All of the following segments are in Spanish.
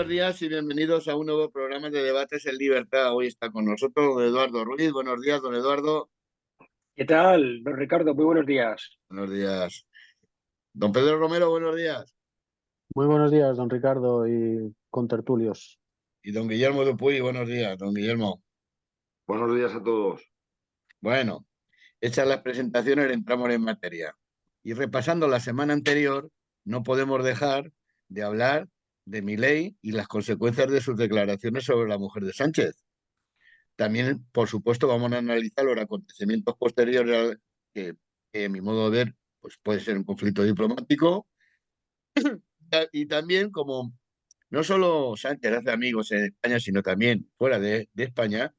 buenos días y bienvenidos a un nuevo programa de Debates en Libertad. Hoy está con nosotros don Eduardo Ruiz. Buenos días, don Eduardo. ¿Qué tal, don Ricardo? Muy buenos días. Buenos días. Don Pedro Romero, buenos días. Muy buenos días, don Ricardo y contertulios. Y don Guillermo Dupuy, buenos días, don Guillermo. Buenos días a todos. Bueno, hechas las presentaciones, entramos en materia. Y repasando la semana anterior, no podemos dejar de hablar de Milei y las consecuencias de sus declaraciones sobre la mujer de Sánchez. También, por supuesto, vamos a analizar los acontecimientos posteriores que, a mi modo de ver, pues puede ser un conflicto diplomático. Y también, como no solo Sánchez hace amigos en España, sino también fuera de España,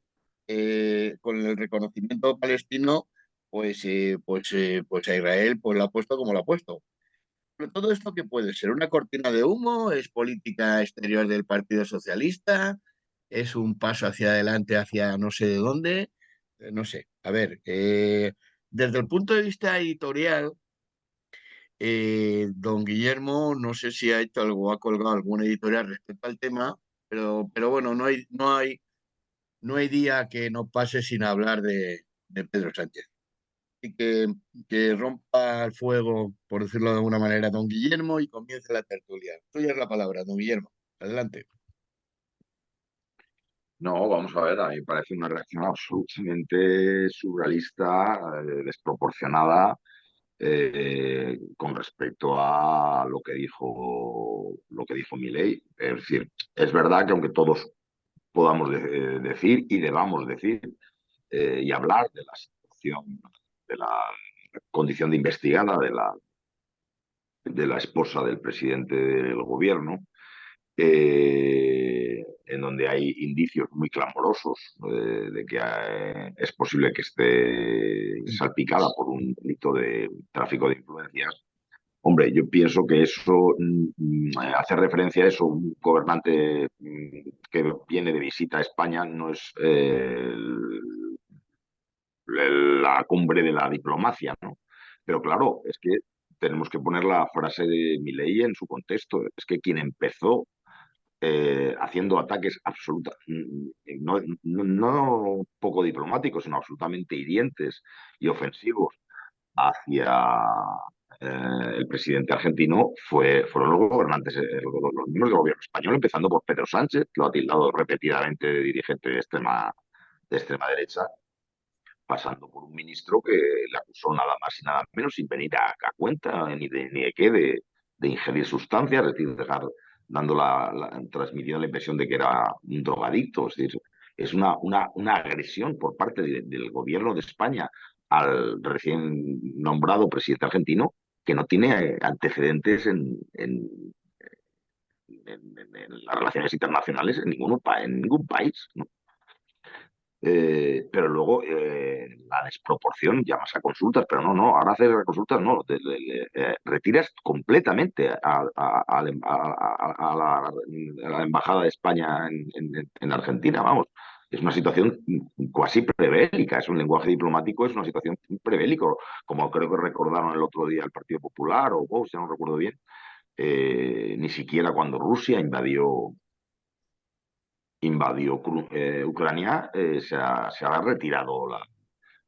con el reconocimiento palestino, pues a Israel pues lo ha puesto como lo ha puesto. Pero todo esto, ¿qué puede ser? ¿Una cortina de humo? ¿Es política exterior del Partido Socialista? ¿Es un paso hacia adelante, hacia no sé de dónde? No sé. A ver, desde el punto de vista editorial, don Guillermo, no sé si ha hecho algo, ha colgado alguna editorial respecto al tema, pero bueno, no hay día que no pase sin hablar de Pedro Sánchez. Y que rompa el fuego, por decirlo de alguna manera, don Guillermo, y comience la tertulia. Tuya es la palabra, don Guillermo. Adelante. No, vamos a ver, a mí me parece una reacción absolutamente surrealista, desproporcionada, con respecto a lo que dijo Milei. Es decir, es verdad que aunque todos podamos decir y debamos decir y hablar de la situación, de la condición de investigada de la esposa del presidente del gobierno, en donde hay indicios muy clamorosos de que es posible que esté salpicada por un delito de tráfico de influencias. Hombre, yo pienso que eso hace referencia a eso. Un gobernante que viene de visita a España no es la cumbre de la diplomacia, ¿no? Pero claro, es que tenemos que poner la frase de Milei en su contexto. Es que quien empezó haciendo ataques no poco diplomáticos, sino absolutamente hirientes y ofensivos hacia el presidente argentino fueron los gobernantes, los miembros del gobierno español, empezando por Pedro Sánchez, que lo ha tildado repetidamente de dirigente de extrema derecha, pasando por un ministro que le acusó nada más y nada menos, sin venir a cuenta ni de qué, de ingerir sustancias, es decir, dando transmitiendo la impresión de que era un drogadicto. Es decir, es una agresión por parte del gobierno de España al recién nombrado presidente argentino, que no tiene antecedentes en las relaciones internacionales en ningún país, ¿no? Pero luego la desproporción, llamas a consultas, pero no, ahora haces consultas, no, retiras completamente a la Embajada de España en Argentina, vamos. Es una situación casi prebélica, es un lenguaje diplomático, es una situación prebélico, como creo que recordaron el otro día el Partido Popular o Vox, ya no recuerdo bien. Ni siquiera cuando Rusia invadió Ucrania, se ha retirado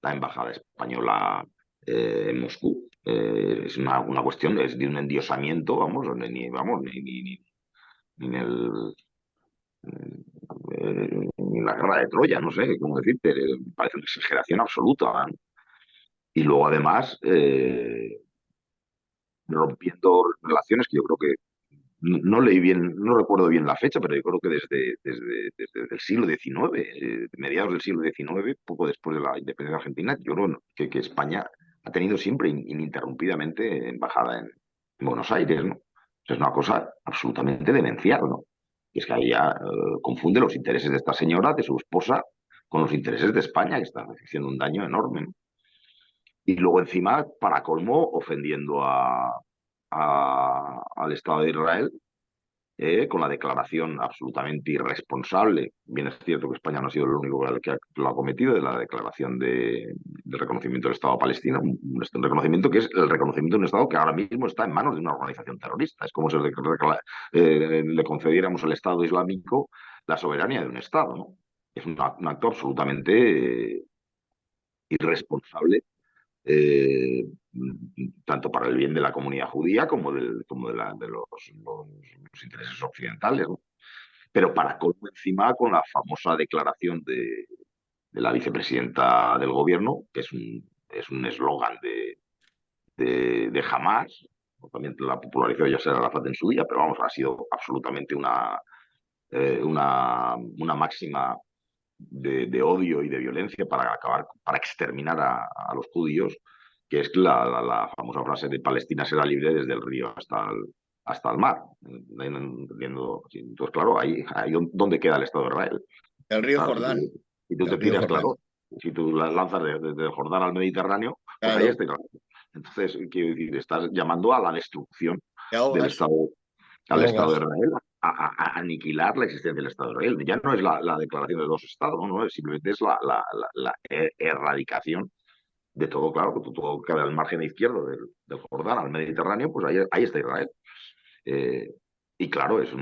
la embajada española en Moscú. Es una cuestión, es de un endiosamiento, vamos, ni en ni en la guerra de Troya, no sé cómo decirte, parece una exageración absoluta, ¿no? Y luego además rompiendo relaciones que yo creo que no leí bien, no recuerdo bien la fecha, pero yo creo que desde el siglo XIX, mediados del siglo XIX, poco después de la independencia argentina, yo creo que España ha tenido siempre ininterrumpidamente embajada en Buenos Aires, ¿no? Es una cosa absolutamente demencial, ¿no? Y es que ahí ya confunde los intereses de esta señora, de su esposa, con los intereses de España, que está haciendo un daño enorme, ¿no? Y luego encima, para colmo, ofendiendo al Estado de Israel, con la declaración absolutamente irresponsable. Bien es cierto que España no ha sido el único que lo ha cometido, de la declaración del reconocimiento del Estado palestino, un reconocimiento que es el reconocimiento de un Estado que ahora mismo está en manos de una organización terrorista. Es como si le concediéramos al Estado Islámico la soberanía de un Estado, ¿no? Es un acto absolutamente irresponsable, eh, tanto para el bien de la comunidad judía como de los intereses occidentales, ¿no? Pero para colmo encima con la famosa declaración de la vicepresidenta del gobierno, que es un eslogan de Hamas, también la popularizó Yasser Arafat en su día, pero vamos, ha sido absolutamente una máxima de odio y de violencia para acabar, para exterminar a los judíos, que es la famosa frase de Palestina será libre desde el río hasta el mar. Entonces, claro, ahí donde queda el Estado de Israel. El río Claro, Jordán. si tú te El río tiras, Jordán. claro, si tú lanzas desde Jordán al Mediterráneo, pues ahí Claro, está Israel. Entonces, quiero decir, estás llamando a la destrucción te del ahogas, Estado, te al Estado de ahogas. Israel, a aniquilar la existencia del Estado de Israel. Ya no es la declaración de dos estados, no, simplemente es la erradicación de todo, claro, que todo queda al margen izquierdo del Jordán, al Mediterráneo, pues ahí está Israel. Eh, y claro, esa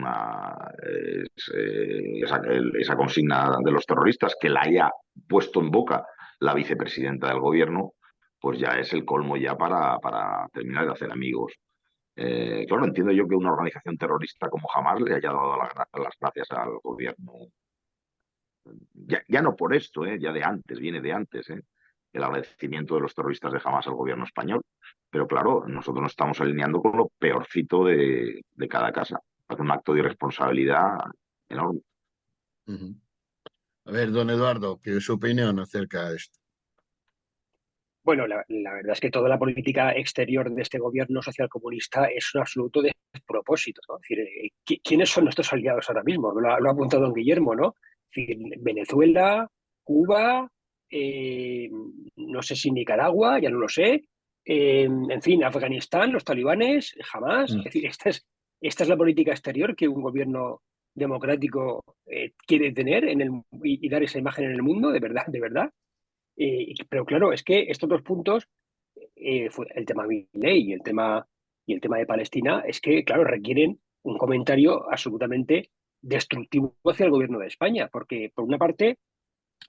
consigna de los terroristas que la haya puesto en boca la vicepresidenta del gobierno, pues ya es el colmo ya para terminar de hacer amigos. Claro, entiendo yo que una organización terrorista como Hamas le haya dado las gracias al gobierno. Ya no por esto, ya de antes, viene de antes, el agradecimiento de los terroristas de Hamas al gobierno español. Pero claro, nosotros nos estamos alineando con lo peorcito de cada casa. Es un acto de irresponsabilidad enorme. Ujú. A ver, don Eduardo, ¿qué es su opinión acerca de esto? Bueno, la verdad es que toda la política exterior de este gobierno socialcomunista es un absoluto despropósito, ¿no? Es decir, ¿quiénes son nuestros aliados ahora mismo? Lo ha apuntado don Guillermo, ¿no? Es decir, Venezuela, Cuba, eh, no sé si Nicaragua, ya no lo sé, en fin, Afganistán, los talibanes, jamás. Es Mm. decir, esta es la política exterior que un gobierno democrático quiere tener y dar esa imagen en el mundo, de verdad, de verdad. Pero claro, es que estos dos puntos, el tema Milei y el tema de Palestina, es que, claro, requieren un comentario absolutamente destructivo hacia el gobierno de España, porque, por una parte,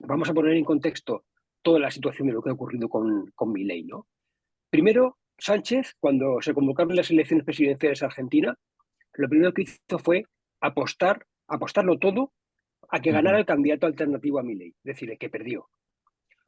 vamos a poner en contexto toda la situación de lo que ha ocurrido con Milei, ¿no? Primero, Sánchez, cuando se convocaron las elecciones presidenciales a Argentina, lo primero que hizo fue apostarlo todo a que ganara Ujú. el candidato alternativo a Milei, es decir, el que perdió.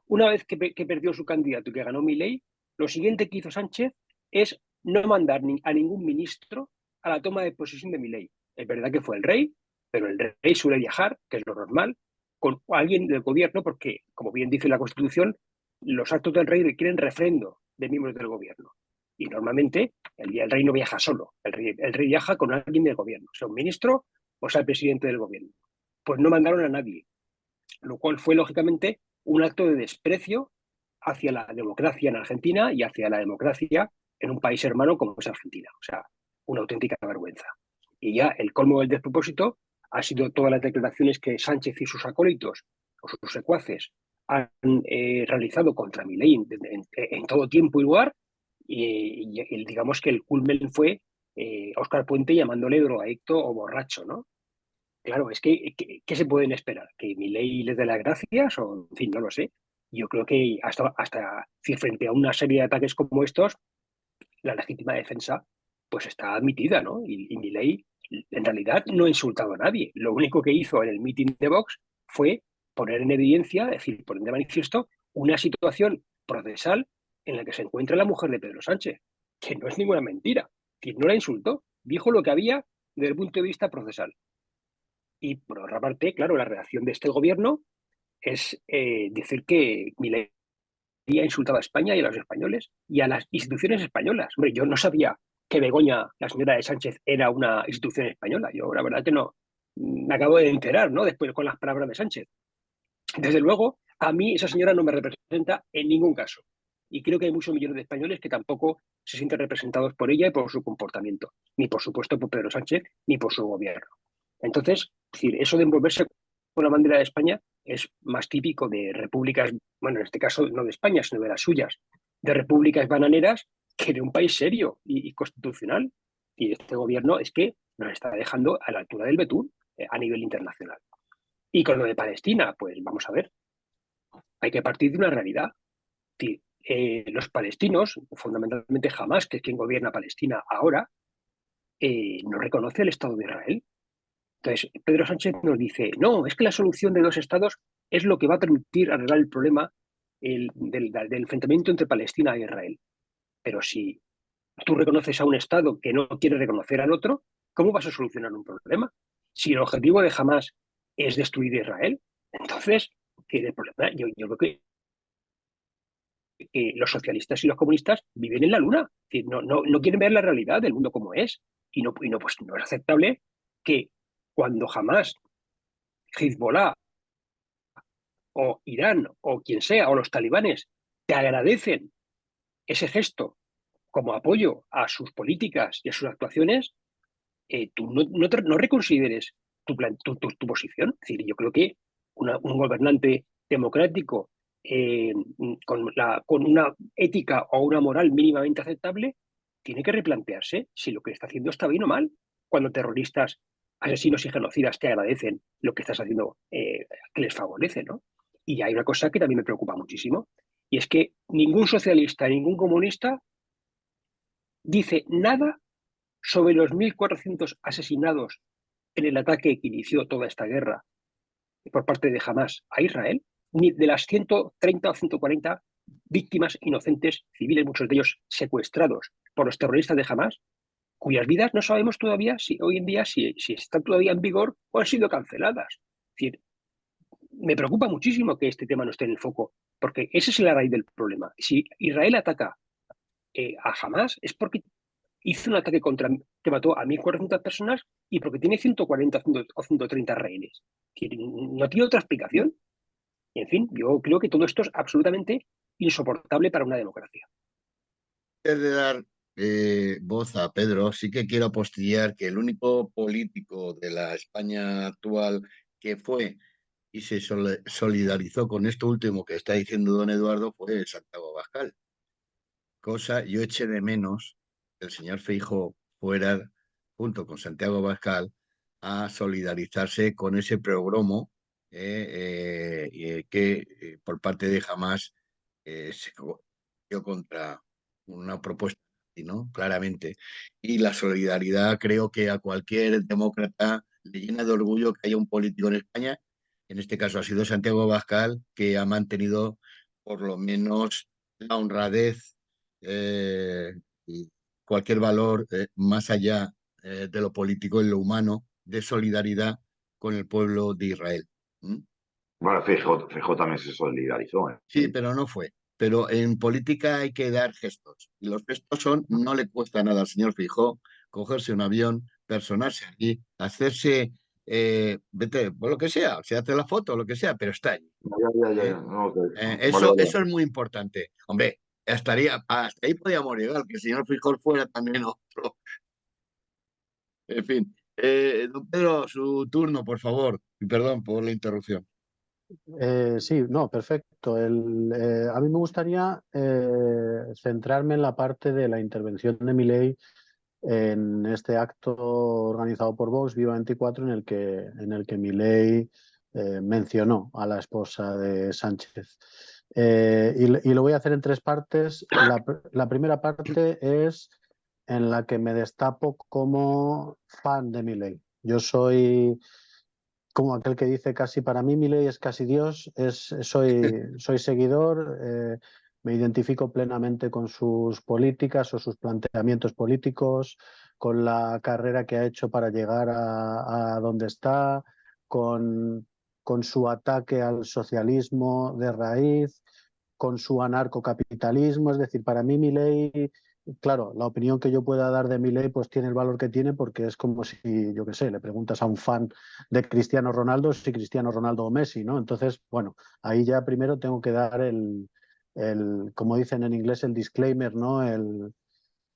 Una vez que perdió su candidato y que ganó Milei, lo siguiente que hizo Sánchez es no mandar a ningún ministro a la toma de posesión de Milei. Es verdad que fue el rey, pero el rey suele viajar, que es lo normal, con alguien del gobierno, porque, como bien dice la Constitución, los actos del rey requieren refrendo de miembros del gobierno. Y normalmente el rey no viaja solo, el rey viaja con alguien del gobierno, sea un ministro o sea el presidente del gobierno. Pues no mandaron a nadie, lo cual fue lógicamente un acto de desprecio hacia la democracia en Argentina y hacia la democracia en un país hermano como es Argentina. O sea, una auténtica vergüenza. Y ya el colmo del despropósito ha sido todas las declaraciones que Sánchez y sus acólitos o sus secuaces han realizado contra Milei en todo tiempo y lugar. Y digamos que el culmen fue Óscar Puente llamándole drogadicto o borracho, ¿no? Claro, es que, ¿qué se pueden esperar? ¿Que Milei les dé las gracias? O, en fin, no lo sé. Yo creo que si frente a una serie de ataques como estos, la legítima defensa pues está admitida, ¿no? Y Milei en realidad no ha insultado a nadie. Lo único que hizo en el meeting de Vox fue poner en evidencia, es decir, poner de manifiesto una situación procesal en la que se encuentra la mujer de Pedro Sánchez, que no es ninguna mentira. Que no la insultó, dijo lo que había desde el punto de vista procesal. Y por otra parte, claro, la reacción de este gobierno es decir que Milei ha insultado a España y a los españoles y a las instituciones españolas. Hombre, yo no sabía que Begoña, la señora de Sánchez, era una institución española. Yo la verdad que no, me acabo de enterar, ¿no? Después con las palabras de Sánchez. Desde luego, a mí esa señora no me representa en ningún caso. y creo que hay muchos millones de españoles que tampoco se sienten representados por ella y por su comportamiento, ni por supuesto por Pedro Sánchez, ni por su gobierno. Entonces, es decir, eso de envolverse con la bandera de España es más típico de repúblicas, bueno, en este caso no de España, sino de las suyas, de repúblicas bananeras que de un país serio y constitucional. Y este gobierno es que nos está dejando a la altura del betún a nivel internacional. Y con lo de Palestina, pues vamos a ver, hay que partir de una realidad. Los palestinos, fundamentalmente Hamás, que es quien gobierna Palestina ahora, no reconoce el Estado de Israel. Entonces, Pedro Sánchez nos dice, no, es que la solución de dos estados es lo que va a permitir arreglar el problema del enfrentamiento entre Palestina e Israel. Pero si tú reconoces a un estado que no quiere reconocer al otro, ¿cómo vas a solucionar un problema? Si el objetivo de Hamás es destruir Israel, entonces, ¿qué es el problema? Yo creo que los socialistas y los comunistas viven en la luna. Es decir, no quieren ver la realidad del mundo como es. Pues, no es aceptable que cuando jamás Hezbollah o Irán o quien sea, o los talibanes, te agradecen ese gesto como apoyo a sus políticas y a sus actuaciones, tú no reconsideres tu posición. Es decir, yo creo que un gobernante democrático con una ética o una moral mínimamente aceptable tiene que replantearse si lo que está haciendo está bien o mal. Cuando terroristas, asesinos y genocidas te agradecen lo que estás haciendo, que les favorece, ¿no? Y hay una cosa que también me preocupa muchísimo, y es que ningún socialista, ningún comunista dice nada sobre los 1.400 asesinados en el ataque que inició toda esta guerra por parte de Hamás a Israel, ni de las 130 o 140 víctimas inocentes civiles, muchos de ellos secuestrados por los terroristas de Hamás, cuyas vidas no sabemos todavía si hoy en día si están todavía en vigor o han sido canceladas. Es decir, me preocupa muchísimo que este tema no esté en el foco, porque esa es la raíz del problema. Si Israel ataca a Hamás es porque hizo un ataque que mató a 1.400 personas y porque tiene 140 o 130 rehenes. No tiene otra explicación. Y en fin, yo creo que todo esto es absolutamente insoportable para una democracia. Antes de dar voz a Pedro, sí que quiero apostillar que el único político de la España actual que fue y se solidarizó con esto último que está diciendo don Eduardo fue Santiago Abascal. Yo eché de menos que el señor Feijóo fuera, junto con Santiago Abascal, a solidarizarse con ese progromo que por parte de Hamás se dio contra una propuesta, ¿no? Claramente. Y la solidaridad creo que a cualquier demócrata le llena de orgullo que haya un político en España, en este caso ha sido Santiago Abascal, que ha mantenido por lo menos la honradez y cualquier valor más allá de lo político en lo humano, de solidaridad con el pueblo de Israel. ¿Mm? Bueno, Feijóo también se solidarizó, ¿eh? Sí, pero no fue. Pero en política hay que dar gestos. Y los gestos son, no le cuesta nada al señor Feijóo cogerse un avión, personarse aquí, hacerse, vete, por lo que sea, se hace la foto, lo que sea, pero está allí. ¿Eh? No, vale, Eso, vale. eso es muy importante. Hombre, hasta ahí podíamos llegar, que el señor Feijóo fuera también otro. En fin. Don Pedro, su turno, por favor. Y perdón por la interrupción. Sí, no, perfecto. A mí me gustaría centrarme en la parte de la intervención de Milei en este acto organizado por Vox, Viva 24, en el que Milei mencionó a la esposa de Sánchez. Y lo voy a hacer en tres partes. La primera parte es en la que me destapo como fan de Milei. Yo soy como aquel que dice casi para mí Milei es casi Dios, soy seguidor, me identifico plenamente con sus políticas o sus planteamientos políticos, con la carrera que ha hecho para llegar a donde está, con su ataque al socialismo de raíz, con su anarcocapitalismo. Es decir, para mí Milei, claro, la opinión que yo pueda dar de Milei pues tiene el valor que tiene, porque es como si, yo qué sé, le preguntas a un fan de Cristiano Ronaldo si Cristiano Ronaldo o Messi, ¿no? Entonces, bueno, ahí ya primero tengo que dar como dicen en inglés, el disclaimer, ¿no?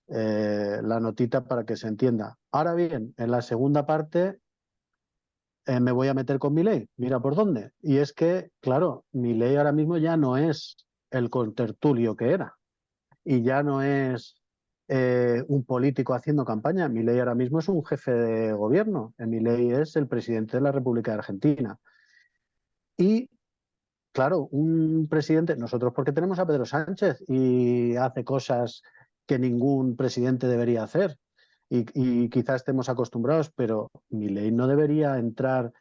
La notita para que se entienda. Ahora bien, en la segunda parte me voy a meter con Milei, mira por dónde. Y es que, claro, Milei ahora mismo ya no es el contertulio que era y ya no es un político haciendo campaña. Milei ahora mismo es un jefe de gobierno. Milei es el presidente de la República de Argentina. Y claro, un presidente, nosotros porque tenemos a Pedro Sánchez y hace cosas que ningún presidente debería hacer y quizás estemos acostumbrados, pero Milei no debería entrar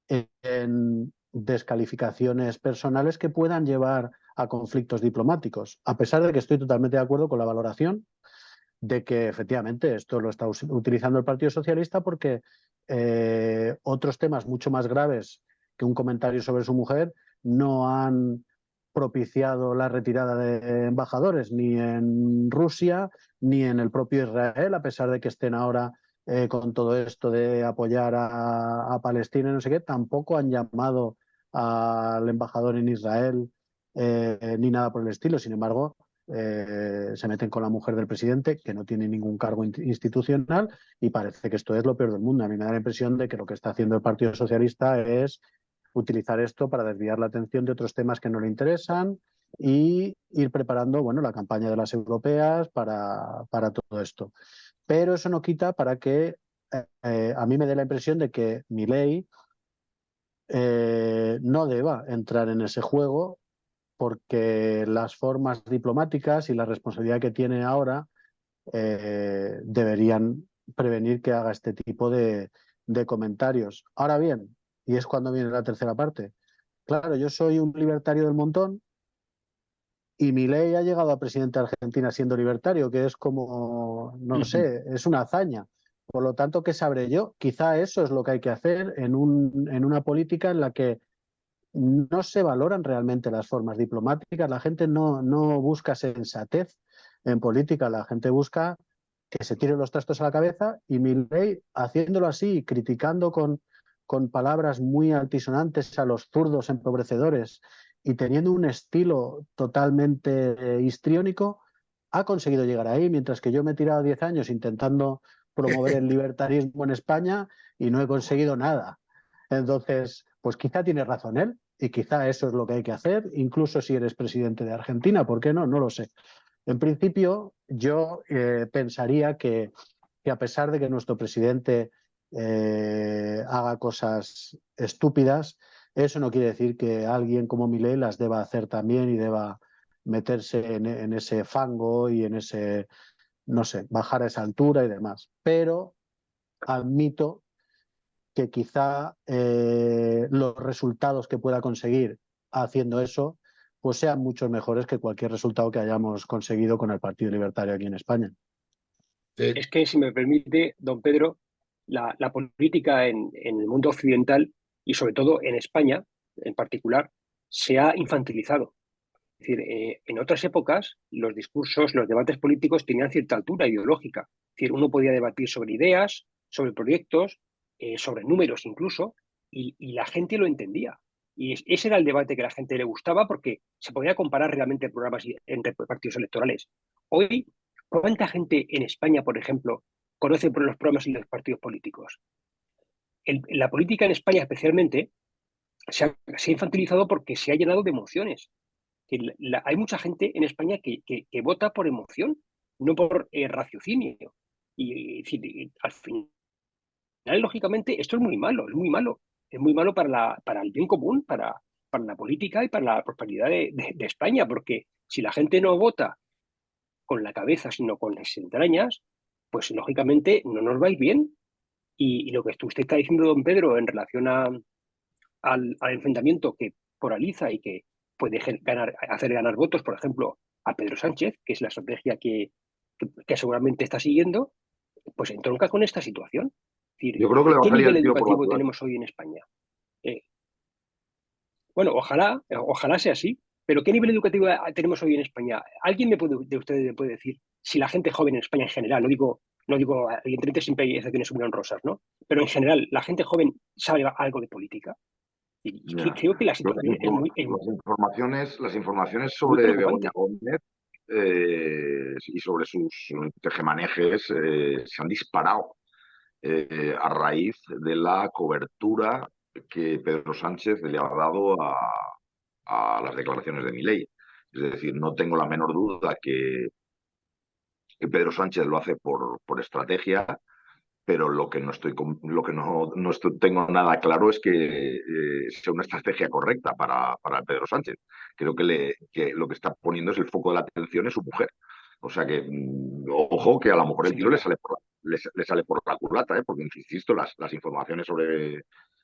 en descalificaciones personales que puedan llevar a conflictos diplomáticos, a pesar de que estoy totalmente de acuerdo con la valoración de que efectivamente esto lo está utilizando el Partido Socialista porque otros temas mucho más graves que un comentario sobre su mujer no han propiciado la retirada de embajadores ni en Rusia ni en el propio Israel, a pesar de que estén ahora con todo esto de apoyar a Palestina y no sé qué, tampoco han llamado al embajador en Israel ni nada por el estilo. Sin embargo, se meten con la mujer del presidente, que no tiene ningún cargo institucional, y parece que esto es lo peor del mundo. A mí me da la impresión de que lo que está haciendo el Partido Socialista es utilizar esto para desviar la atención de otros temas que no le interesan y ir preparando, bueno, la campaña de las europeas para todo esto. Pero eso no quita para que a mí me dé la impresión de que Milei no deba entrar en ese juego porque las formas diplomáticas y la responsabilidad que tiene ahora deberían prevenir que haga este tipo de comentarios. Ahora bien, y es cuando viene la tercera parte, claro, yo soy un libertario del montón y Milei ha llegado a presidente de Argentina siendo libertario, que es como, no sé, es una hazaña. Por lo tanto, ¿qué sabré yo? Quizá eso es lo que hay que hacer en una política en la que no se valoran realmente las formas diplomáticas, la gente no busca sensatez en política, la gente busca que se tiren los trastos a la cabeza y Milei, haciéndolo así, criticando con palabras muy altisonantes a los zurdos empobrecedores y teniendo un estilo totalmente histriónico, ha conseguido llegar ahí, mientras que yo me he tirado 10 años intentando promover el libertarismo en España y no he conseguido nada. Entonces, pues quizá tiene razón él y quizá eso es lo que hay que hacer, incluso si eres presidente de Argentina, ¿por qué no? No lo sé. En principio, yo pensaría que a pesar de que nuestro presidente haga cosas estúpidas, eso no quiere decir que alguien como Milei las deba hacer también y deba meterse en ese fango y en ese, no sé, bajar a esa altura y demás. Pero admito que quizá los resultados que pueda conseguir haciendo eso pues sean mucho mejores que cualquier resultado que hayamos conseguido con el Partido Libertario aquí en España. Sí. Es que, si me permite, don Pedro, la política en el mundo occidental y sobre todo en España en particular se ha infantilizado. Es decir, en otras épocas los discursos, los debates políticos tenían cierta altura ideológica. Es decir, uno podía debatir sobre ideas, sobre proyectos, sobre números incluso, y la gente lo entendía. Y ese era el debate que a la gente le gustaba porque se podía comparar realmente programas entre partidos electorales. Hoy, ¿cuánta gente en España, por ejemplo, conoce por los programas y los partidos políticos? La política en España especialmente se ha infantilizado porque se ha llenado de emociones. Hay mucha gente en España que vota por emoción, no por raciocinio. Y al final, lógicamente, esto es muy malo, es muy malo. Es muy malo para el bien común, para la política y para la prosperidad de España, porque si la gente no vota con la cabeza, sino con las entrañas, pues lógicamente no nos va a ir bien. Y lo que usted está diciendo, don Pedro, en relación al enfrentamiento que polariza y que puede hacer ganar votos, por ejemplo, a Pedro Sánchez, que es la estrategia que seguramente está siguiendo, pues entronca con esta situación. Es decir, Yo creo que le ¿qué bajaría nivel el tiro por la educativo culata. tenemos hoy en España? Eh, bueno, ojalá sea así, pero ¿qué nivel educativo tenemos hoy en España? ¿Alguien de ustedes me puede decir si la gente joven en España en general, no digo, evidentemente siempre hay excepciones muy honrosas, ¿no? Pero en general, ¿la gente joven sabe algo de política? Y Ya. creo que la Las, situación las informaciones muy sobre preocupante. Begoña Gómez y sobre sus tejemanejes se han disparado a raíz de la cobertura que Pedro Sánchez le ha dado a las declaraciones de Milei. Es decir, no tengo la menor duda que Pedro Sánchez lo hace por estrategia, pero lo que no estoy lo que no tengo nada claro es que sea una estrategia correcta para Pedro Sánchez. Creo que lo que está poniendo es el foco de la atención es su mujer. O sea que, ojo, que a lo mejor el Sin tiro le duda. sale le sale por la culata, porque insisto, las informaciones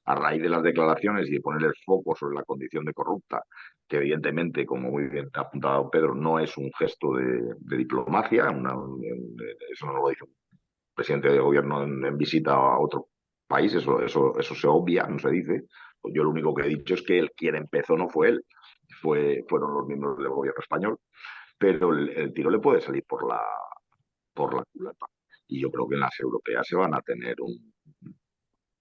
a raíz de las declaraciones y de poner el foco sobre la condición de corrupta, que evidentemente, como muy bien ha apuntado Pedro, no es un gesto de diplomacia, eso no lo dice presidente de gobierno en visita a otro país, eso se obvia, no se dice. Pues yo lo único que he dicho es que quien empezó no fue él, fueron los miembros del gobierno español, pero el tiro le puede salir por la culata. Y yo creo que en las europeas se van a tener un...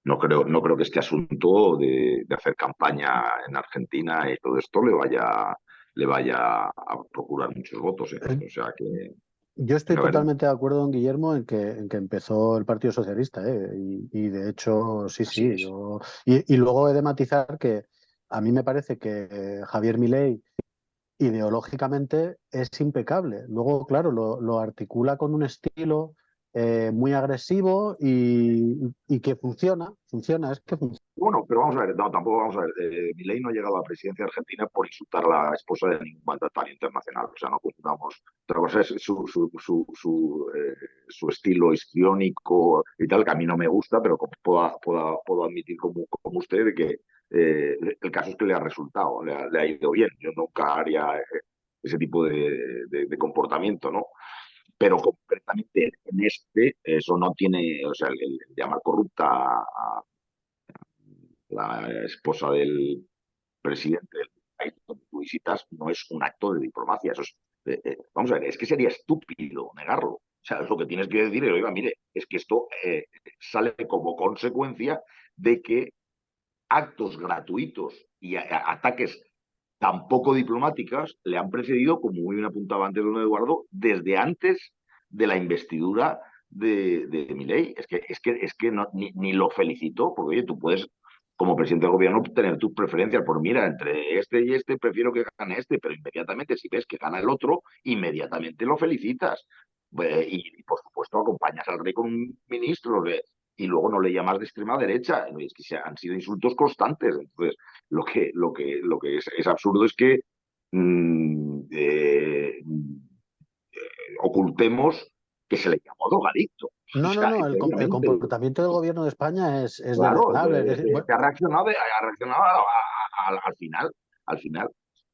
No creo que este asunto de hacer campaña en Argentina y todo esto le vaya a procurar muchos votos. Eh, O sea que, Yo estoy a ver, totalmente de acuerdo, don Guillermo, en que empezó el Partido Socialista, ¿eh? Y de hecho, sí, Así sí. es. Y luego he de matizar que a mí me parece que Javier Milei ideológicamente es impecable. Luego, claro, lo articula con un estilo muy agresivo y que funciona, es que funciona. bueno, pero vamos a ver, no, tampoco vamos a ver. Milei no ha llegado a la presidencia de Argentina por insultar a la esposa de ningún mandatario internacional. O sea, no confundamos. Otra cosa es su estilo histriónico y tal, que a mí no me gusta, pero puedo admitir como usted de que el caso es que le ha resultado, le ha ido bien. Yo nunca haría ese tipo de comportamiento, ¿no? Pero concretamente en eso no tiene, o sea, el llamar corrupta a la esposa del presidente del país donde tú visitas no es un acto de diplomacia. Eso es, vamos a ver, es que sería estúpido negarlo. O sea, lo que tienes que decir es, oiga, mire, es que esto sale como consecuencia de que actos gratuitos y ataques tan poco diplomáticas le han precedido, como muy bien apuntaba antes don Eduardo, desde antes de la investidura de Milei. Es que no, ni lo felicitó, porque oye, tú puedes, como presidente del gobierno, tener tus preferencias por, mira, entre este y este, prefiero que gane este, pero inmediatamente si ves que gana el otro, inmediatamente lo felicitas. Y por supuesto acompañas al rey con un ministro y luego no le llamas de extrema derecha. Es que han sido insultos constantes. Entonces, lo que es absurdo es que mm, eh, ocultemos que se le llamó drogadicto. O No, sea, no, el obviamente, comportamiento del gobierno de España es claro, deleznable. Es decir, bueno, ha reaccionado al final, al final.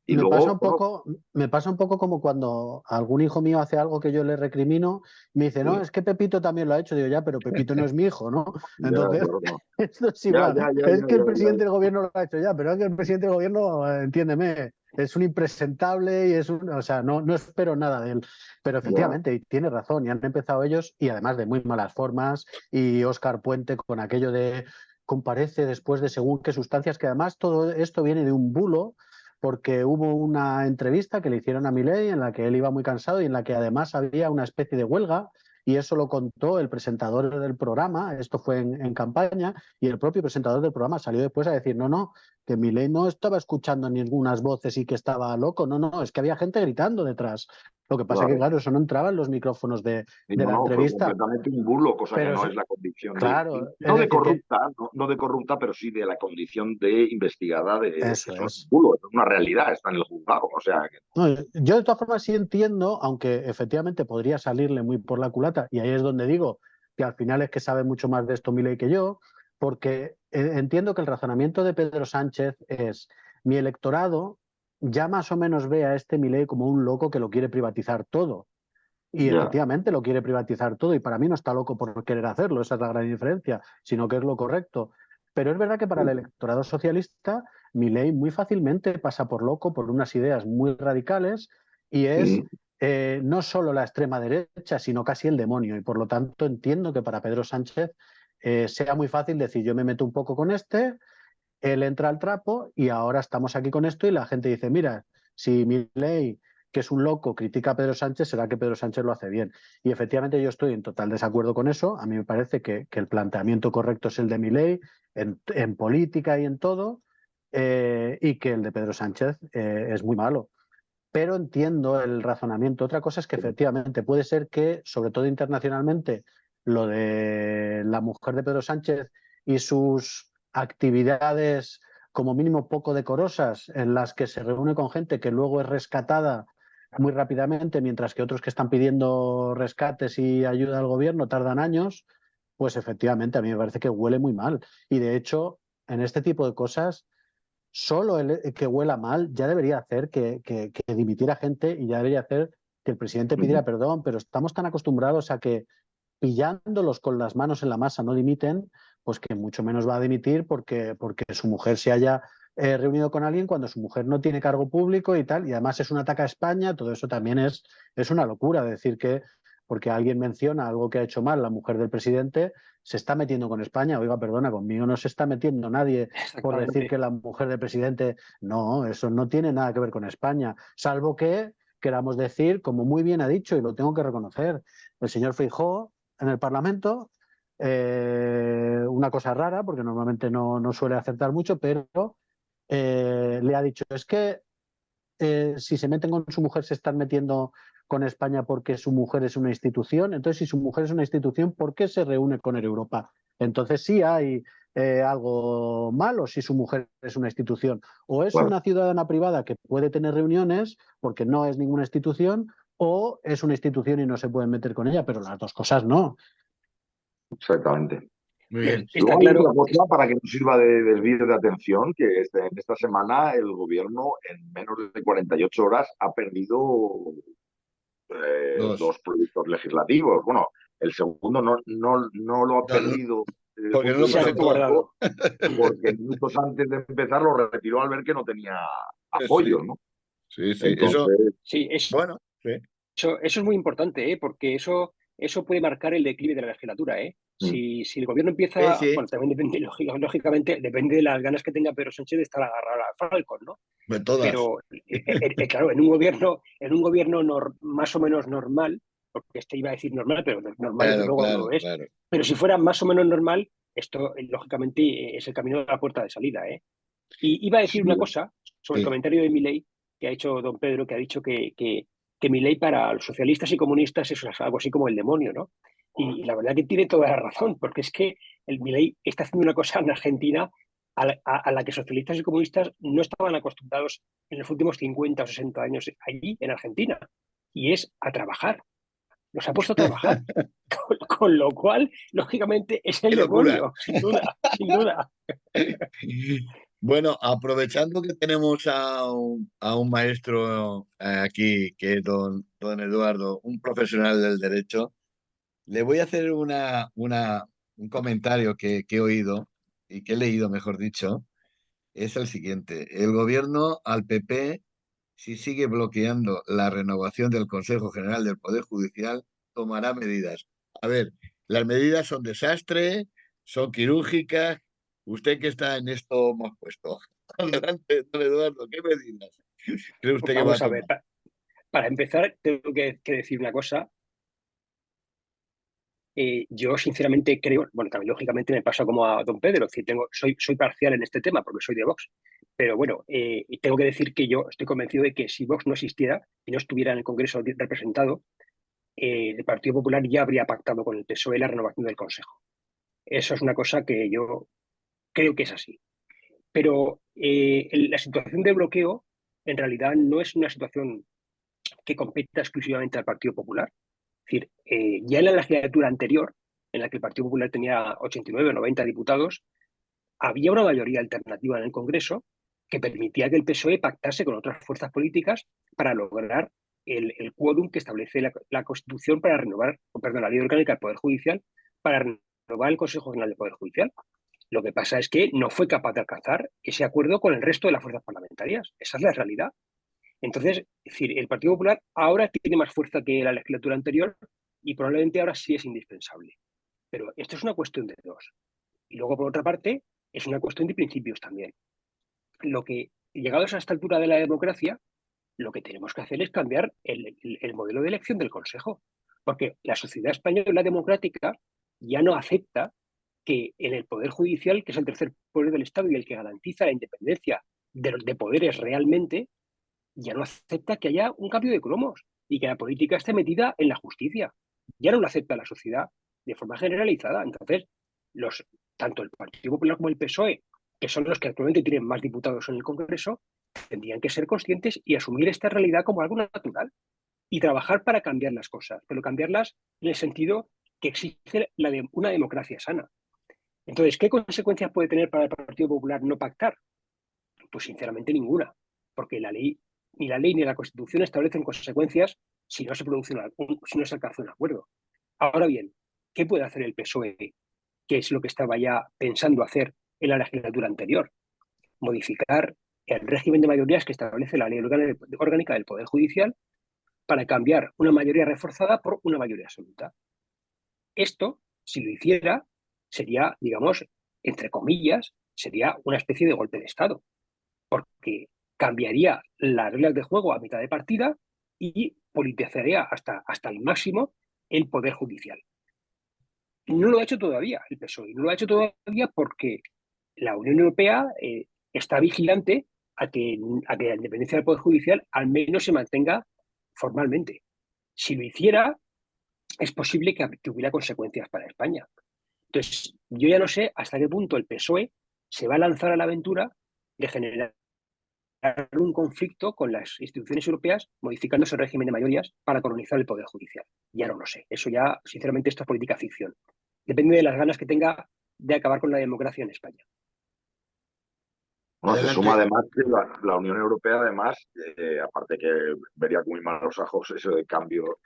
Y me pasa luego, un bueno, poco, me pasa un poco como cuando algún hijo mío hace algo que yo le recrimino, me dice, no, sí, es que Pepito también lo ha hecho. Digo, ya, pero Pepito no es mi hijo, ¿no? ya, Entonces, claro, no. esto es Ya, igual. ya, ya, Es ya, que el ya, ya. presidente del gobierno lo ha hecho ya, pero es que el presidente del gobierno, entiéndeme, es un impresentable y o sea, no espero nada de él. Pero Ya. efectivamente, y tiene razón, y han empezado ellos, y además de muy malas formas, y Óscar Puente con aquello de comparece después de según qué sustancias, que además todo esto viene de un bulo porque hubo una entrevista que le hicieron a Milei en la que él iba muy cansado y en la que además había una especie de huelga, y eso lo contó el presentador del programa. Esto fue en campaña, y el propio presentador del programa salió después a decir, no, que Milei no estaba escuchando ningunas voces y que estaba loco, no, es que había gente gritando detrás. Lo que pasa es que, Claro. claro, eso no entraba en los micrófonos Y de no, la no, fue entrevista, completamente un bulo, cosa que pero no es la condición claro, es no de decir que corrupta, no de corrupta, pero sí de la condición de investigada que eso eso no es un es. bulo, es una realidad, está en el juzgado, o sea, que No, yo de todas formas sí entiendo, aunque efectivamente podría salirle muy por la culata, y ahí es donde digo que al final es que sabe mucho más de esto Milei que yo, porque entiendo que el razonamiento de Pedro Sánchez es: mi electorado ya más o menos ve a este Milei como un loco que lo quiere privatizar todo. Y ya. efectivamente lo quiere privatizar todo, y para mí no está loco por querer hacerlo, esa es la gran diferencia, sino que es lo correcto. Pero es verdad que para el electorado socialista, Milei muy fácilmente pasa por loco por unas ideas muy radicales, y es Mm, no solo la extrema derecha, sino casi el demonio. Y por lo tanto entiendo que para Pedro Sánchez sea muy fácil decir, yo me meto un poco con este, él entra al trapo y ahora estamos aquí con esto y la gente dice, mira, si Milei, que es un loco, critica a Pedro Sánchez, será que Pedro Sánchez lo hace bien. Y efectivamente yo estoy en total desacuerdo con eso. A mí me parece que el planteamiento correcto es el de Milei en política y en todo, y que el de Pedro Sánchez es muy malo. Pero entiendo el razonamiento. Otra cosa es que efectivamente puede ser que, sobre todo internacionalmente, lo de la mujer de Pedro Sánchez y sus actividades como mínimo poco decorosas, en las que se reúne con gente que luego es rescatada muy rápidamente, mientras que otros que están pidiendo rescates y ayuda al gobierno tardan años, pues efectivamente a mí me parece que huele muy mal. Y de hecho, en este tipo de cosas solo el que huela mal ya debería hacer que dimitiera gente y ya debería hacer que el presidente pidiera perdón, pero estamos tan acostumbrados a que pillándolos con las manos en la masa no dimiten, pues que mucho menos va a dimitir porque su mujer se haya reunido con alguien cuando su mujer no tiene cargo público y tal, y además es un ataque a España. Todo eso también es una locura, decir que porque alguien menciona algo que ha hecho mal la mujer del presidente, se está metiendo con España. Oiga, perdona, conmigo no se está metiendo nadie por decir que la mujer del presidente, no, eso no tiene nada que ver con España, salvo que queramos decir, como muy bien ha dicho, y lo tengo que reconocer, el señor Feijóo en el Parlamento, una cosa rara, porque normalmente no suele acertar mucho, pero le ha dicho, es que si se meten con su mujer se están metiendo con España porque su mujer es una institución. Entonces, si su mujer es una institución, ¿por qué se reúne con el Europa? Entonces sí hay algo malo si su mujer es una institución. O es una ciudadana privada que puede tener reuniones porque no es ninguna institución, o es una institución y no se pueden meter con ella, pero las dos cosas no. Exactamente. Muy bien. Y Está luego hay claro. otra cosa para que no sirva de desvío de atención, que en esta semana el gobierno en menos de 48 horas ha perdido Dos. dos proyectos legislativos. Bueno, el segundo no lo ha No, no, perdido desde el porque no punto de lo Se vista han presentó. técnico, guardado. porque minutos antes de empezar lo retiró al ver que no tenía Sí, apoyo, ¿no? sí, sí. Eso, Entonces, Sí, bueno, sí. eso es muy importante, porque eso puede marcar el declive de la legislatura, ¿eh? Si el gobierno Sí, empieza, sí, bueno, también depende, lógicamente, depende de las ganas que tenga Pedro Sánchez de estar agarrado a Falcon, ¿no? de todas. Pero, claro, en un gobierno más o menos normal, porque este iba a decir normal, pero normal desde Claro, luego no claro, lo es, claro. pero si fuera más o menos normal, esto lógicamente es el camino de la puerta de salida, ¿eh? Y iba a decir una cosa sobre el Sí. comentario de Milei que ha hecho don Pedro, que ha dicho que Milei para los socialistas y comunistas es algo así como el demonio, ¿no? Y la verdad que tiene toda la razón, porque es que el Milei está haciendo una cosa en Argentina a la que socialistas y comunistas no estaban acostumbrados en los últimos 50 o 60 años allí, en Argentina, y es a trabajar. Los ha puesto a trabajar, con lo cual, lógicamente, es el ¡Qué locura! demonio, sin duda, sin duda. Bueno, aprovechando que tenemos a un maestro aquí, que es don Eduardo, un profesional del derecho, le voy a hacer un comentario que he oído y que he leído, mejor dicho, es el siguiente. El gobierno al PP, si sigue bloqueando la renovación del Consejo General del Poder Judicial, tomará medidas. A ver, las medidas son desastre, son quirúrgicas. Usted que está en esto más puesto. Adelante, don Eduardo, ¿qué medidas cree usted que va a Vamos a ver, tomar? para empezar, tengo que decir una cosa. Yo sinceramente creo, bueno, también lógicamente me pasa como a don Pedro, es decir, soy parcial en este tema porque soy de Vox, pero bueno, y tengo que decir que yo estoy convencido de que si Vox no existiera y no estuviera en el Congreso representado, el Partido Popular ya habría pactado con el PSOE la renovación del Consejo. Eso es una cosa que yo creo que es así. Pero la situación de bloqueo en realidad no es una situación que competa exclusivamente al Partido Popular. Es decir, ya en la legislatura anterior, en la que el Partido Popular tenía 89 o 90 diputados, había una mayoría alternativa en el Congreso que permitía que el PSOE pactase con otras fuerzas políticas para lograr el quórum que establece la Constitución para renovar, perdón, la Ley Orgánica del Poder Judicial, para renovar el Consejo General del Poder Judicial. Lo que pasa es que no fue capaz de alcanzar ese acuerdo con el resto de las fuerzas parlamentarias. Esa es la realidad. Entonces, es decir, el Partido Popular ahora tiene más fuerza que la legislatura anterior y probablemente ahora sí es indispensable. Pero esto es una cuestión de dos. Y luego, por otra parte, es una cuestión de principios también. Llegados a esta altura de la democracia, lo que tenemos que hacer es cambiar el modelo de elección del Consejo, porque la sociedad española democrática ya no acepta que en el Poder Judicial, que es el tercer poder del Estado y el que garantiza la independencia de poderes realmente, ya no acepta que haya un cambio de cromos y que la política esté metida en la justicia. Ya no lo acepta la sociedad de forma generalizada. Entonces, tanto el Partido Popular como el PSOE, que son los que actualmente tienen más diputados en el Congreso, tendrían que ser conscientes y asumir esta realidad como algo natural y trabajar para cambiar las cosas, pero cambiarlas en el sentido que exige una democracia sana. Entonces, ¿qué consecuencias puede tener para el Partido Popular no pactar? Pues sinceramente ninguna, porque ni la ley ni la Constitución establecen consecuencias si no se produce si no se alcanza un acuerdo. Ahora bien, ¿qué puede hacer el PSOE? ¿Qué es lo que estaba ya pensando hacer en la legislatura anterior? Modificar el régimen de mayorías que establece la ley orgánica del Poder Judicial para cambiar una mayoría reforzada por una mayoría absoluta. Esto, si lo hiciera, sería, digamos, entre comillas, sería una especie de golpe de Estado, porque cambiaría las reglas de juego a mitad de partida y politizaría hasta el máximo el Poder Judicial. No lo ha hecho todavía el PSOE, no lo ha hecho todavía porque la Unión Europea está vigilante a que la independencia del Poder Judicial al menos se mantenga formalmente. Si lo hiciera, es posible que hubiera consecuencias para España. Entonces, yo ya no sé hasta qué punto el PSOE se va a lanzar a la aventura de generar un conflicto con las instituciones europeas modificándose el régimen de mayorías para colonizar el Poder Judicial. Ya no lo sé. Eso ya, sinceramente, esto es política ficción. Depende de las ganas que tenga de acabar con la democracia en España. Bueno, se suma además que la Unión Europea, además, aparte que vería con muy malos ojos eso de cambio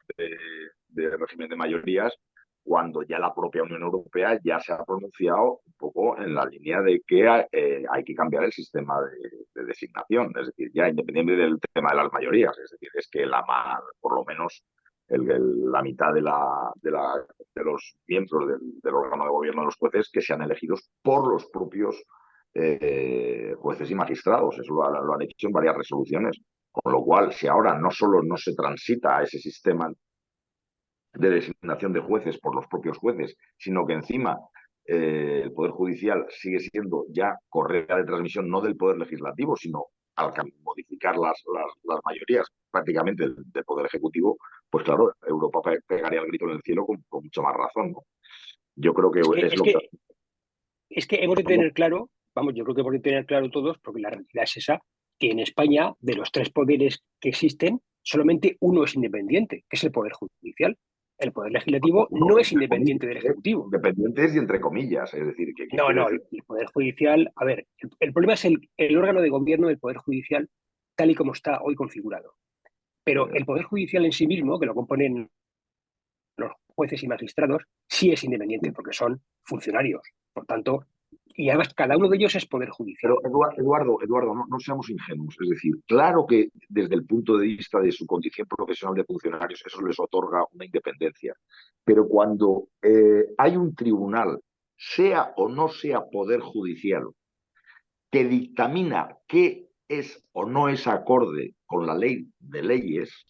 de régimen de mayorías, cuando ya la propia Unión Europea ya se ha pronunciado un poco en la línea de que hay que cambiar el sistema de designación, es decir, ya independiente del tema de las mayorías, es decir, es que por lo menos la mitad de los miembros del órgano de gobierno de los jueces que sean elegidos por los propios jueces y magistrados. Eso lo han hecho en varias resoluciones. Con lo cual, si ahora no solo no se transita a ese sistema de designación de jueces por los propios jueces, sino que encima el Poder Judicial sigue siendo ya correa de transmisión no del Poder Legislativo, sino al modificar las mayorías prácticamente del Poder Ejecutivo, pues claro, Europa pegaría el grito en el cielo con mucha más razón, ¿no? Yo creo que es que hemos de tener claro, vamos, yo creo que hemos de tener claro todos, porque la realidad es esa, que en España, de los tres poderes que existen, solamente uno es independiente, que es el Poder Judicial. El Poder Legislativo no es independiente del Ejecutivo. Independientes y entre comillas, es decir, que no, el Poder Judicial, a ver, el problema es el órgano de gobierno del Poder Judicial tal y como está hoy configurado. Pero el Poder Judicial en sí mismo, que lo componen los jueces y magistrados, sí es independiente, porque son funcionarios. Por tanto, y además cada uno de ellos es Poder Judicial. Pero Eduardo, no seamos ingenuos. Es decir, claro que desde el punto de vista de su condición profesional de funcionarios eso les otorga una independencia. Pero cuando hay un tribunal, sea o no sea Poder Judicial, que dictamina qué es o no es acorde con la ley de leyes,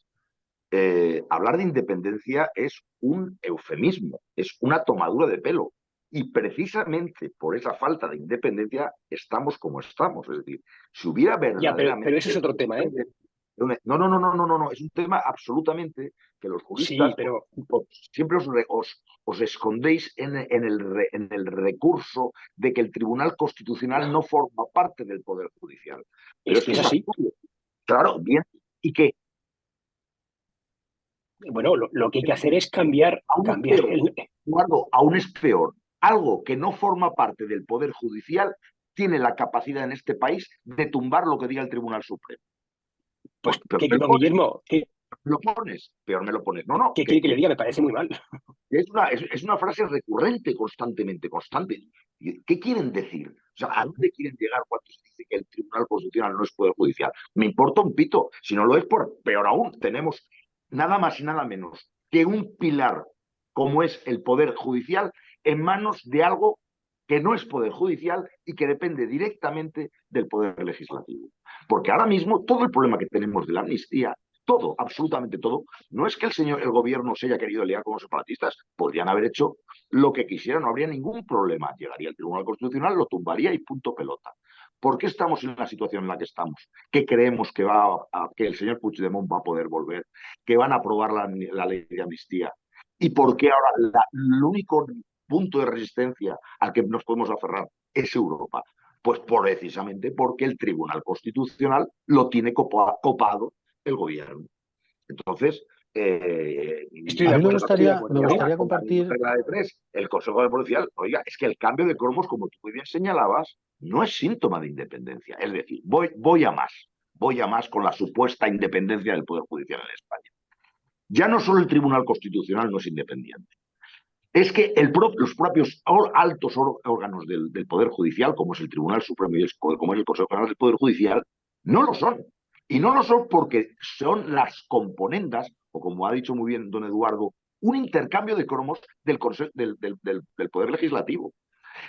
hablar de independencia es un eufemismo, es una tomadura de pelo. Y precisamente por esa falta de independencia estamos como estamos. Es decir, si hubiera verdaderamente... Pero ese es otro tema, ¿eh? No, es un tema absolutamente que los juristas sí, pero... siempre os escondéis en el recurso de que el Tribunal Constitucional no forma parte del Poder Judicial. Pero es que es así. Claro, bien. ¿Y qué? Bueno, lo que hay que hacer es cambiar Eduardo, aún es peor. Algo que no forma parte del Poder Judicial tiene la capacidad en este país de tumbar lo que diga el Tribunal Supremo. Pues, Guillermo, lo pones, peor me lo pones. No. ¿Qué quiere que le diga? Me parece muy mal. Es una frase recurrente, constante. ¿Qué quieren decir? O sea, ¿a dónde quieren llegar cuando se dice que el Tribunal Constitucional no es Poder Judicial? Me importa un pito. Si no lo es, peor aún, tenemos nada más y nada menos que un pilar como es el Poder Judicial en manos de algo que que no es poder judicial y que depende directamente del poder legislativo. Porque ahora mismo todo el problema que tenemos de la amnistía, todo, absolutamente todo, no es que el gobierno se haya querido liar con los separatistas, podrían haber hecho lo que quisieran, no habría ningún problema. Llegaría el Tribunal Constitucional, lo tumbaría y punto pelota. ¿Por qué estamos en la situación en la que estamos? ¿Qué creemos que el señor Puigdemont va a poder volver? ¿Que van a aprobar la ley de amnistía? ¿Y por qué ahora el único punto de resistencia al que nos podemos aferrar es Europa? Pues precisamente porque el Tribunal Constitucional lo tiene copado el gobierno. Entonces, Estoy A de mí me acuerdo, estoy de gustaría, acuerdo. me gustaría con la misma compartir. regla de tres, el Consejo de Policial, oiga, es que el cambio de cromos, como tú muy bien señalabas, no es síntoma de independencia. Es decir, voy a más con la supuesta independencia del Poder Judicial en España. Ya no solo el Tribunal Constitucional no es independiente, es que los propios altos órganos del Poder Judicial, como es el Tribunal Supremo y como es el Consejo General del Poder Judicial, no lo son. Y no lo son porque son las componendas, o como ha dicho muy bien don Eduardo, un intercambio de cromos del Poder Legislativo.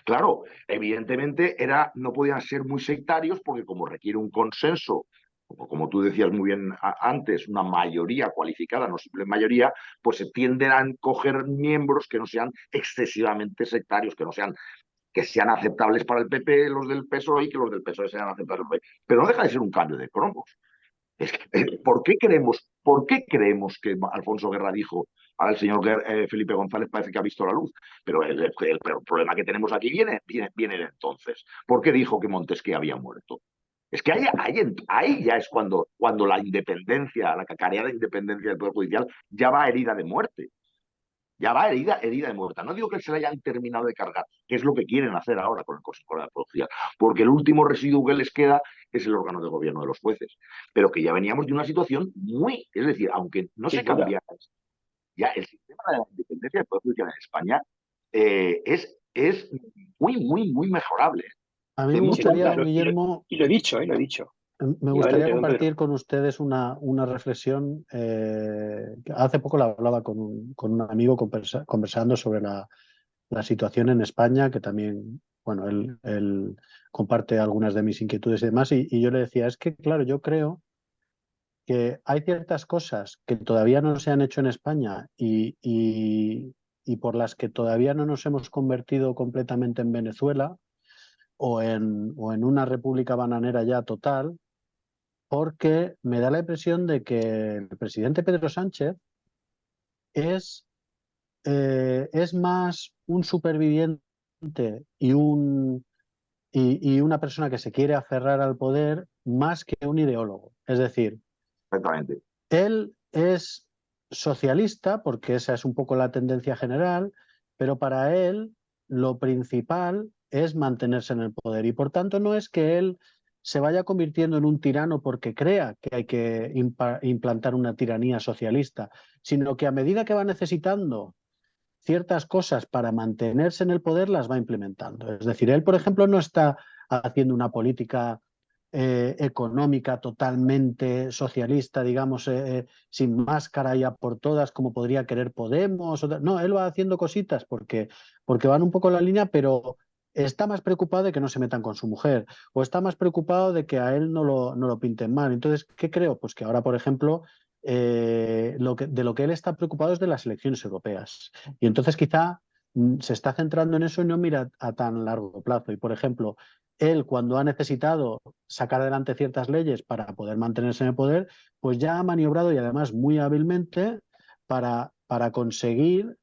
Claro, evidentemente no podían ser muy sectarios porque como requiere un consenso, como tú decías muy bien antes, una mayoría cualificada, no simple mayoría, pues se tienden a coger miembros que no sean excesivamente sectarios, que sean aceptables para el PP, los del PSOE, y que los del PSOE sean aceptables para el PP. Pero no deja de ser un cambio de cromos. ¿Por qué creemos que Alfonso Guerra dijo, ahora el señor Felipe González parece que ha visto la luz? Pero el problema que tenemos aquí viene de entonces. ¿Por qué dijo que Montesquieu había muerto? Es que ahí ya es cuando la independencia, la cacareada independencia del Poder Judicial ya va herida de muerte. Ya va herida de muerte. No digo que se la hayan terminado de cargar, que es lo que quieren hacer ahora con el Consejo de Judicial, porque el último residuo que les queda es el órgano de gobierno de los jueces. Pero que ya veníamos de una situación es decir, aunque no se cambiara, ya el sistema de la independencia del Poder Judicial en España es muy, muy, muy mejorable. A mí De me Se mucho, gustaría, nota, don Guillermo, y lo he dicho, lo he dicho. me Y gustaría adelante, don Pedro. compartir con ustedes una reflexión. Que hace poco la hablaba con un amigo conversando sobre la situación en España, que también, bueno, él comparte algunas de mis inquietudes y demás, y yo le decía, es que, claro, yo creo que hay ciertas cosas que todavía no se han hecho en España y por las que todavía no nos hemos convertido completamente en Venezuela o en una república bananera ya total, porque me da la impresión de que el presidente Pedro Sánchez es, es más un superviviente y, y una persona que se quiere aferrar al poder más que un ideólogo. Es decir, perfectamente. él es socialista, porque esa es un poco la tendencia general, pero para él lo principal es mantenerse en el poder. Y por tanto no es que él se vaya convirtiendo en un tirano porque crea que hay que implantar una tiranía socialista, sino que a medida que va necesitando ciertas cosas para mantenerse en el poder, las va implementando. Es decir, él, por ejemplo, no está haciendo una política económica totalmente socialista, digamos, sin máscara ya por todas, como podría querer Podemos. No, él va haciendo cositas porque van un poco en la línea, pero está más preocupado de que no se metan con su mujer o está más preocupado de que a él no lo pinten mal. Entonces, ¿qué creo? Pues que ahora, por ejemplo, de lo que él está preocupado es de las elecciones europeas. Y entonces quizá se está centrando en eso y no mira a tan largo plazo. Y, por ejemplo, él cuando ha necesitado sacar adelante ciertas leyes para poder mantenerse en el poder, pues ya ha maniobrado y además muy hábilmente para conseguir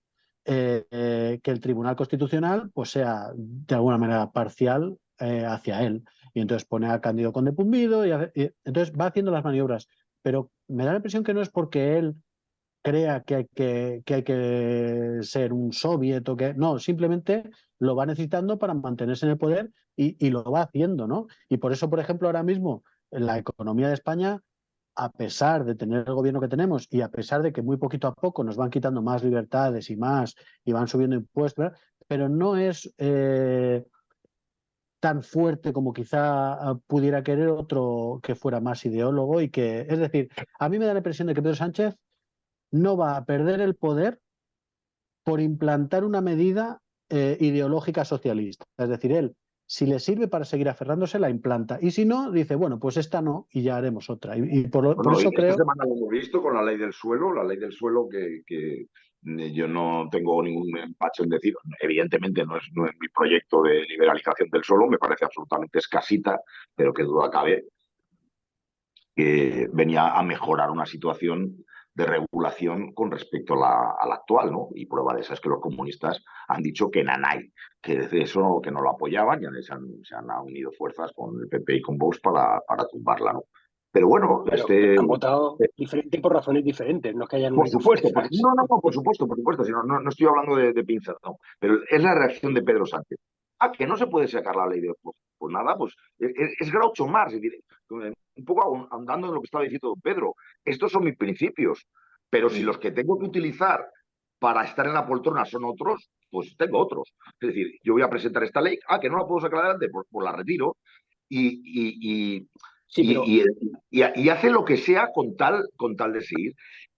que el Tribunal Constitucional pues sea de alguna manera parcial hacia él. Y entonces pone a Cándido Conde Pumbido y entonces va haciendo las maniobras. Pero me da la impresión que no es porque él crea que hay que ser un soviet o que no, simplemente lo va necesitando para mantenerse en el poder y lo va haciendo, ¿no? Y por eso, por ejemplo, ahora mismo en la economía de España, a pesar de tener el gobierno que tenemos y a pesar de que muy poquito a poco nos van quitando más libertades y van subiendo impuestos, ¿verdad? Pero no es tan fuerte como quizá pudiera querer otro que fuera más ideólogo y que, es decir, a mí me da la impresión de que Pedro Sánchez no va a perder el poder por implantar una medida ideológica socialista. Es decir, él, si le sirve para seguir aferrándose, la implanta. Y si no, dice, bueno, pues esta no y ya haremos otra. Y por Bueno, eso y esta creo... semana lo hemos visto con la ley del suelo que yo no tengo ningún empacho en decir, evidentemente no es mi proyecto de liberalización del suelo, me parece absolutamente escasita, pero que duda cabe que venía a mejorar una situación de regulación con respecto a la actual, ¿no? Y prueba de esa es que los comunistas han dicho que nanay, que de eso que no lo apoyaban, y se han unido fuerzas con el PP y con Vox para tumbarla, ¿no? Pero bueno, Pero han votado diferente por razones diferentes, no es que hayan por unido supuesto, fuerzas. no, por supuesto, si no estoy hablando de pinzas, no, pero es la reacción de Pedro Sánchez. Ah, que no se puede sacar la ley de... Pues nada, pues es Groucho Marx, es decir, un poco ahondando en lo que estaba diciendo don Pedro, estos son mis principios, pero si los que tengo que utilizar para estar en la poltrona son otros, pues tengo otros. Es decir, yo voy a presentar esta ley, que no la puedo sacar adelante, pues la retiro y, y, y, Sí, pero y hace lo que sea con tal de seguir.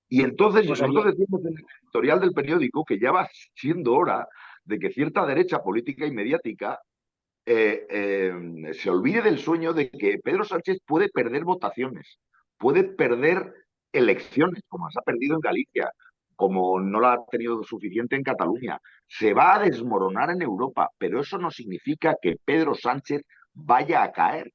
Y entonces pues nosotros decimos en el editorial del periódico que ya va siendo hora de que cierta derecha política y mediática se olvide del sueño de que Pedro Sánchez puede perder votaciones, puede perder elecciones, como las ha perdido en Galicia, como no la ha tenido suficiente en Cataluña. Se va a desmoronar en Europa, pero eso no significa que Pedro Sánchez vaya a caer.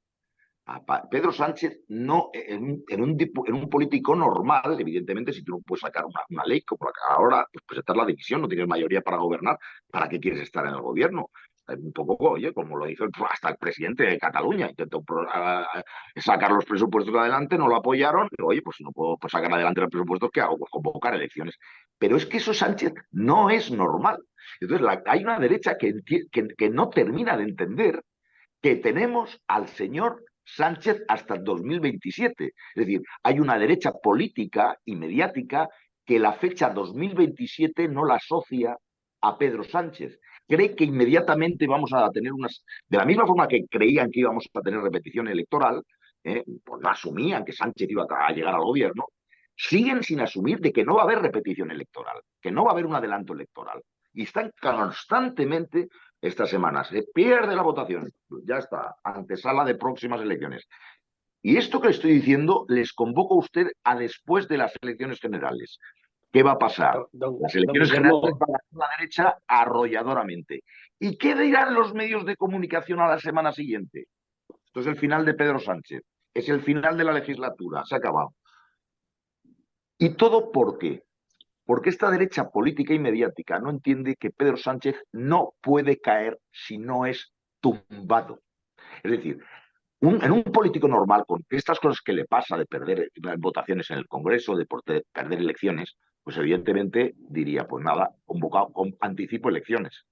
Pedro Sánchez no, en un político normal, evidentemente, si tú no puedes sacar una ley como la que ahora, pues presentar la dimisión, no tienes mayoría para gobernar, ¿para qué quieres estar en el gobierno? Un poco, oye, como lo hizo hasta el presidente de Cataluña, intentó sacar los presupuestos adelante, no lo apoyaron, y, oye, pues si no puedo sacar adelante los presupuestos, ¿qué hago? Pues convocar elecciones. Pero es que eso Sánchez no es normal. Entonces, hay una derecha que no termina de entender que tenemos al señor Sánchez hasta el 2027. Es decir, hay una derecha política y mediática que la fecha 2027 no la asocia a Pedro Sánchez. Cree que inmediatamente vamos a tener unas... De la misma forma que creían que íbamos a tener repetición electoral, pues no asumían que Sánchez iba a llegar al gobierno, siguen sin asumir de que no va a haber repetición electoral, que no va a haber un adelanto electoral. Y están constantemente esta semana. Se pierde la votación, ya está, antesala de próximas elecciones. Y esto que estoy diciendo les convoco a usted a después de las elecciones generales. ¿Qué va a pasar? Las don elecciones generales Guillermo, van a la derecha arrolladoramente. ¿Y qué dirán los medios de comunicación a la semana siguiente? Esto es el final de Pedro Sánchez. Es el final de la legislatura. Se ha acabado. ¿Y todo por qué? Porque esta derecha política y mediática no entiende que Pedro Sánchez no puede caer si no es tumbado. Es decir, en un político normal, con estas cosas que le pasa de perder votaciones en el Congreso, de perder elecciones, pues evidentemente diría, pues nada, anticipo elecciones.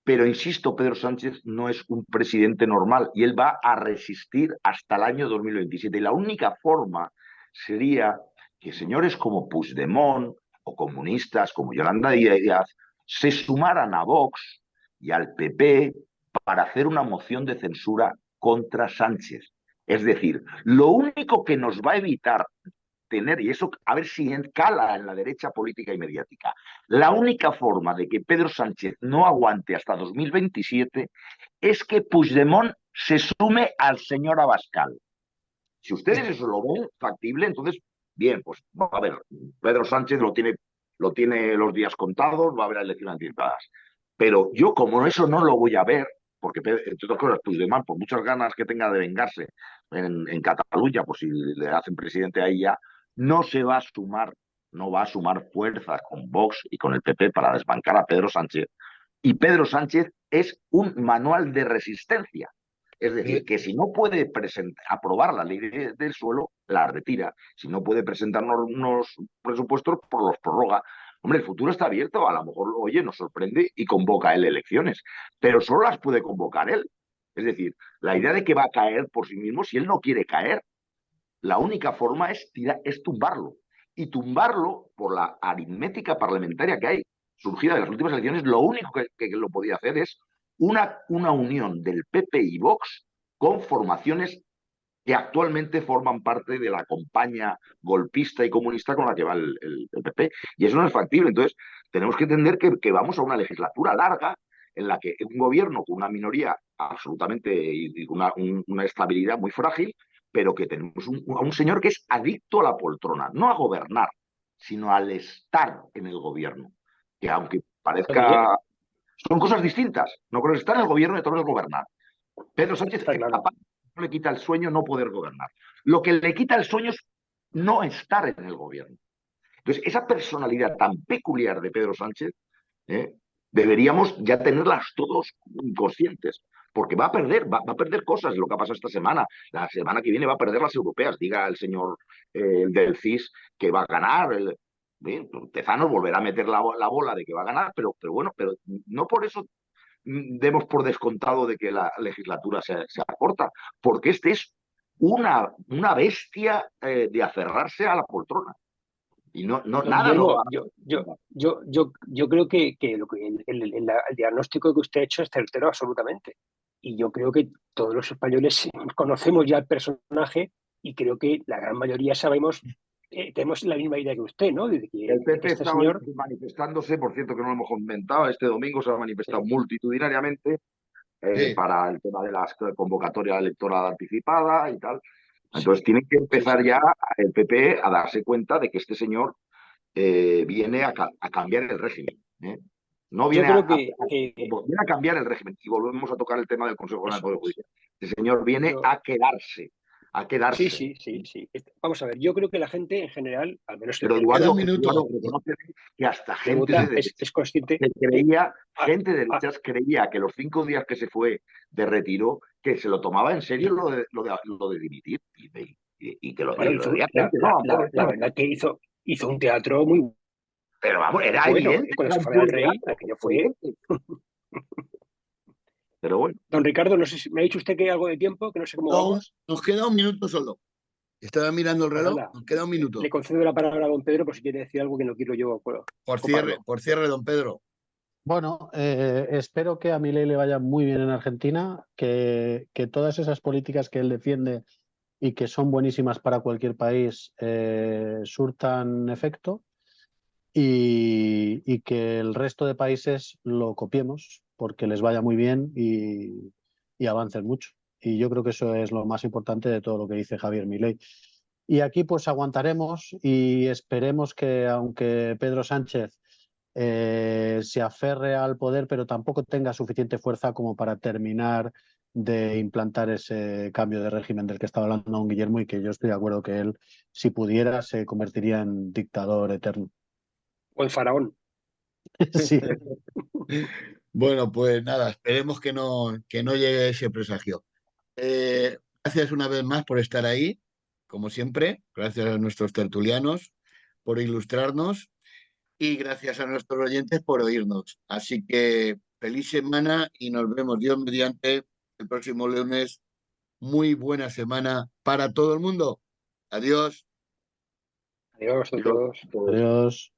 Pero insisto, Pedro Sánchez no es un presidente normal y él va a resistir hasta el año 2027. Y la única forma sería que señores como Puigdemont o comunistas como Yolanda Díaz se sumaran a Vox y al PP para hacer una moción de censura contra Sánchez. Es decir, lo único que nos va a evitar tener, y eso a ver si cala en la derecha política y mediática, la única forma de que Pedro Sánchez no aguante hasta 2027 es que Puigdemont se sume al señor Abascal. Si ustedes eso lo ven factible, entonces, bien, pues va a ver, Pedro Sánchez lo tiene los días contados, va a haber elecciones anticipadas. Pero yo, como eso no lo voy a ver, porque, entre otras cosas, Puigdemont, por muchas ganas que tenga de vengarse en Cataluña, pues si le hacen presidente ahí ya, no se va a sumar, no va a sumar fuerzas con Vox y con el PP para desbancar a Pedro Sánchez. Y Pedro Sánchez es un manual de resistencia. Es decir, que si no puede aprobar la ley del suelo, la retira. Si no puede presentar unos presupuestos, pues los prorroga. Hombre, el futuro está abierto. A lo mejor, oye, nos sorprende y convoca él elecciones. Pero solo las puede convocar él. Es decir, la idea de que va a caer por sí mismo, si él no quiere caer, la única forma es tumbarlo. Y tumbarlo, por la aritmética parlamentaria que hay, surgida de las últimas elecciones, lo único que lo podía hacer es una unión del PP y Vox con formaciones que actualmente forman parte de la compañía golpista y comunista con la que va el PP. Y eso no es factible. Entonces, tenemos que entender que vamos a una legislatura larga en la que un gobierno con una minoría absolutamente y una estabilidad muy frágil, pero que tenemos a un señor que es adicto a la poltrona, no a gobernar, sino al estar en el gobierno, que aunque parezca... Son cosas distintas. No creo que estar en el gobierno y otra cosa es gobernar. Pedro Sánchez Está es claro. capaz, no le quita el sueño no poder gobernar. Lo que le quita el sueño es no estar en el gobierno. Entonces, esa personalidad tan peculiar de Pedro Sánchez, ¿eh? Deberíamos ya tenerlas todos conscientes, porque va a perder cosas, lo que ha pasado esta semana. La semana que viene va a perder las europeas. Diga el señor del CIS que va a ganar. Tezanos volverá a meter la bola de que va a ganar, pero bueno, pero no por eso demos por descontado de que la legislatura sea corta, porque este es una bestia de aferrarse a la poltrona. Y Don nada lo va Guillermo, a... yo creo que el diagnóstico que usted ha hecho es certero absolutamente. Y yo creo que todos los españoles conocemos ya el personaje y creo que la gran mayoría sabemos, tenemos la misma idea que usted, ¿no? De El que PP este está hoy señor... manifestándose, por cierto que no lo hemos comentado, este domingo se ha manifestado Sí, multitudinariamente Sí, para el tema de las convocatorias electoral anticipada y tal. sí, Entonces tiene que sí, empezar sí. ya el PP a darse cuenta de que este señor viene a cambiar el régimen. No Yo viene creo que viene a cambiar el régimen. Y volvemos a tocar el tema del Consejo General del eso Poder es. Judicial. Este señor viene Yo, a quedarse, a sí, quedarse. sí, sí, sí. Vamos a ver, yo creo que la gente en general, al menos Pero queda un Eduardo minuto. reconoce que hasta que gente de vota, derecha es consciente que que creía, a- gente de a- derechas creía que los 5 días que se fue de retiro, que se lo tomaba en serio lo de dimitir. Y que bueno, lo decía gente, no, la verdad que hizo un teatro muy pero vamos, era bueno, evidente, cuando era se un fue al puro rey, teatro, aquello fue... evidente. Pero bueno, Don Ricardo, no sé si me ha dicho usted que hay algo de tiempo, que no sé cómo No, vamos. nos queda un minuto solo. Estaba mirando el Pues reloj, nada, nos queda un le minuto. concedo la palabra a don Pedro por si quiere decir algo que no quiero yo coparlo. Por cierre, don Pedro. Bueno, espero que a Milei le vaya muy bien en Argentina, que todas esas políticas que él defiende y que son buenísimas para cualquier país surtan efecto y que el resto de países lo copiemos porque les vaya muy bien y avancen mucho. Y yo creo que eso es lo más importante de todo lo que dice Javier Milei. Y aquí pues aguantaremos y esperemos que aunque Pedro Sánchez se aferre al poder, pero tampoco tenga suficiente fuerza como para terminar de implantar ese cambio de régimen del que estaba hablando don Guillermo y que yo estoy de acuerdo que él, si pudiera, se convertiría en dictador eterno. O el faraón. Sí, Bueno, pues nada, esperemos que no llegue ese presagio. Gracias una vez más por estar ahí, como siempre. Gracias a nuestros tertulianos por ilustrarnos y gracias a nuestros oyentes por oírnos. Así que feliz semana y nos vemos Dios mediante el próximo lunes. Muy buena semana para todo el mundo. Adiós. Adiós a yo, todos. pues, adiós.